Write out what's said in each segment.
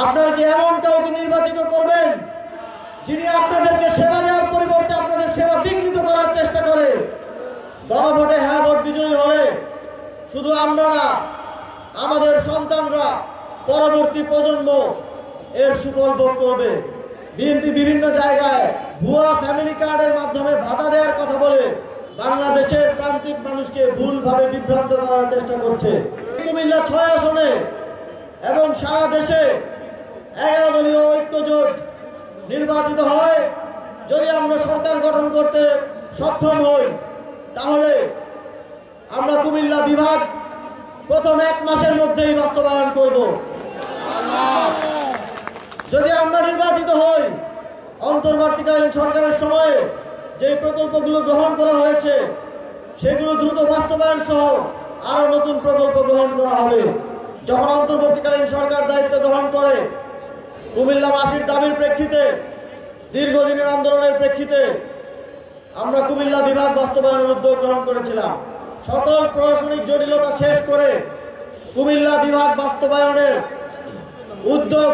আপনারা কি এমন কাউকে নির্বাচিত করবেন যিনি আপনাদেরকে সেবা দেওয়ার পরিবর্তে আপনাদের সেবা বিঘ্নিত করার চেষ্টা করে? গণভোটে হ্যাঁ ভোট বিজয়ী হলে শুধু আমরা না, আমাদের সন্তানরা, পরবর্তী প্রজন্ম এর সুফল ভোগ করবে। বিএনপি বিভিন্ন জায়গায় ভুয়া ফ্যামিলি কার্ডের মাধ্যমে ভাতা দেওয়ার কথা বলে বাংলাদেশের প্রান্তিক মানুষকে ভুলভাবে বিভ্রান্ত করার চেষ্টা করছে। কুমিল্লা 6 আসনে এবং সারা দেশে 11 দলীয় ঐক্যজোট নির্বাচিত হয়। যদি আমরা সরকার গঠন করতে সক্ষম হই, তাহলে আমরা কুমিল্লা বিভাগ প্রথম 1 মাসের মধ্যেই বাস্তবায়ন করব। যদি আমরা নির্বাচিত হই, অন্তর্বর্তীকালীন সরকারের সময়ে যে প্রকল্পগুলো গ্রহণ করা হয়েছে সেগুলো দ্রুত বাস্তবায়ন সহ আরো নতুন প্রকল্প গ্রহণ করা হবে। যখন অন্তর্বর্তীকালীন সরকার দায়িত্ব গ্রহণ করে, কুমিল্লাবাসীর দাবির প্রেক্ষিতে, দীর্ঘদিনের আন্দোলনের প্রেক্ষিতে আমরা কুমিল্লা বিভাগ বাস্তবায়নের উদ্যোগ গ্রহণ করেছিলাম। সকল প্রশাসনিক জটিলতা শেষ করে কুমিল্লা বিভাগ বাস্তবায়নের উদ্যোগ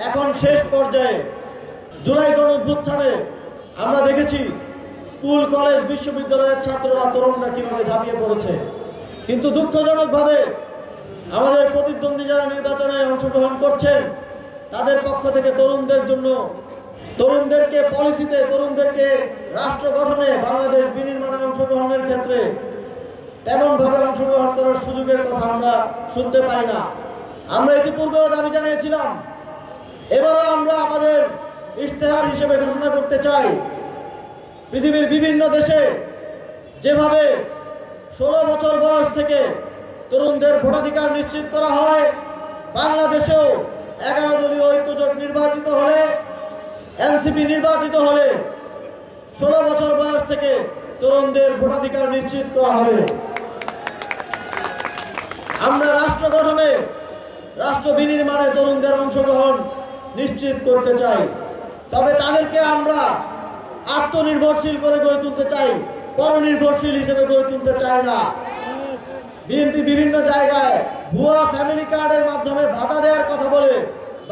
এখন শেষ পর্যায়ে। জুলাই গণঅভ্যুত্থানে আমরা দেখেছি স্কুল, কলেজ, বিশ্ববিদ্যালয়ের ছাত্ররা, তরুণরা কিভাবে ঝাঁপিয়ে পড়েছে। কিন্তু দুঃখজনকভাবে আমাদের প্রতিদ্বন্দ্বী যারা নির্বাচনে অংশগ্রহণ করছেন, তাদের পক্ষ থেকে তরুণদেরকে পলিসিতে, তরুণদেরকে রাষ্ট্র গঠনে, বাংলাদেশ বিনির্মাণে অংশগ্রহণের ক্ষেত্রে তেমনভাবে অংশগ্রহণ করার সুযোগের কথা আমরা শুনতে পাই না। আমরা ইতিপূর্বেও দাবি জানিয়েছিলাম, এবারও আমরা আমাদের ইশতেহার হিসেবে ঘোষণা করতে চাই, পৃথিবীর বিভিন্ন দেশে যেভাবে 16 বছর বয়স থেকে তরুণদের ভোটাধিকার নিশ্চিত করা হয়, বাংলাদেশেও 11 দলীয় ঐক্যজোট নির্বাচিত হলে, এনসিপি নির্বাচিত হলে 16 বছর বয়স থেকে তরুণদের ভোটাধিকার নিশ্চিত করা হবে। আমরা রাষ্ট্র গঠনে, রাষ্ট্র বিনির্মাণে তরুণদের অংশগ্রহণ নিশ্চিত করতে চাই। তবে তাদেরকে আমরা আত্মনির্ভরশীল করে গড়ে তুলতে চাই, পরনির্ভরশীল হিসেবে গড়ে তুলতে চাই না। বিএনপি বিভিন্ন জায়গায় ভুয়া ফ্যামিলি কার্ডের মাধ্যমে ভাতা দেওয়ার কথা বলে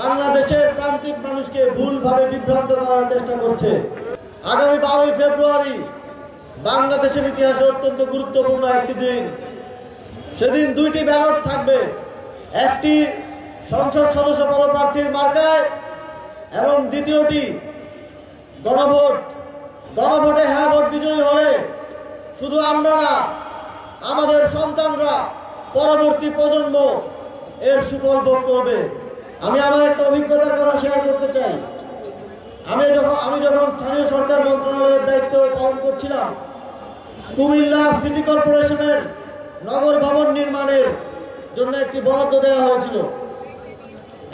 বাংলাদেশের প্রান্তিক মানুষকে ভুলভাবে বিভ্রান্ত করার চেষ্টা করছে। আগামী 12ই ফেব্রুয়ারি বাংলাদেশের ইতিহাসে অত্যন্ত গুরুত্বপূর্ণ একটি দিন। সেদিন 2টি ব্যালট থাকবে, একটি সংসদ সদস্য পদপ্রার্থীর মার্কায় এবং দ্বিতীয়টি গণভোট। গণভোটে হ্যাঁ ভোট বিজয়ী হলে শুধু আমরা না, আমাদের সন্তানরা, পরবর্তী প্রজন্ম এর সুফল ভোগ করবে। আমি আমার একটা অভিজ্ঞতার কথা শেয়ার করতে চাই। আমি যখন স্থানীয় সরকার মন্ত্রণালয়ের দায়িত্ব পালন করছিলাম, কুমিল্লা সিটি কর্পোরেশনের নগর ভবন নির্মাণের জন্য একটি বরাদ্দ দেওয়া হয়েছিল।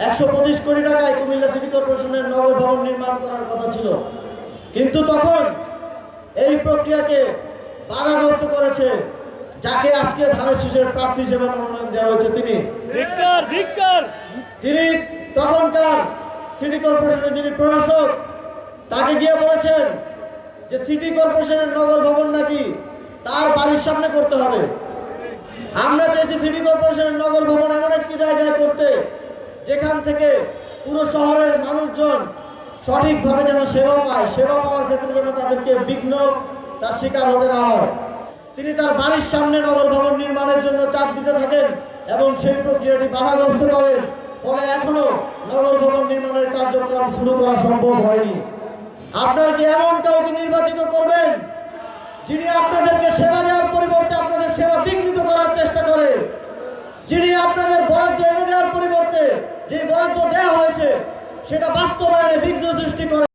125 কোটি টাকায় কুমিল্লা সিটি কর্পোরেশনের নগর ভবন নির্মাণ করার কথা ছিল। কিন্তু তখন এই প্রক্রিয়াকে বাধাগ্রস্ত করেছে যাকে আজকে ধানের শীষের প্রার্থী হিসেবে মনোনয়ন দেওয়া হয়েছে তিনি তখনকার সিটি কর্পোরেশনের যিনি প্রশাসক, তাকে গিয়ে বলেছেন যে সিটি কর্পোরেশনের নগর ভবন নাকি তার বাড়ির সামনে করতে হবে। আমরা চেয়েছি সিটি কর্পোরেশনের নগর ভবন এমন একটি জায়গায় করতে যেখান থেকে পুরো শহরের মানুষজন সঠিকভাবে যেন সেবা পায়, সেবা পাওয়ার ক্ষেত্রে যেন তাদেরকে বিঘ্ন তার শিকার হতে না হয়। তিনি তার বাড়ির সামনে নগর ভবন নির্মাণের জন্য চাপ দিতে থাকেন এবং সেই প্রক্রিয়াটি বাধাগ্রস্ত করেন। ফলে এখনো নগর ভবন নির্মাণের কার্যক্রম শুরু করা সম্ভব হয়নি। আপনারা কি এমন কাউকে নির্বাচিত করবেন যিনি আপনাদেরকে সেবা দেওয়ার পরিবর্তে আপনাদের সেবা বিঘ্নিত করার চেষ্টা করে, যিনি আপনাদের বরাদ্দ এনে দেওয়ার পরিবর্তে যে বরাদ্দ দেওয়া হয়েছে সেটা বাস্তবায়নে বিঘ্ন সৃষ্টি করে?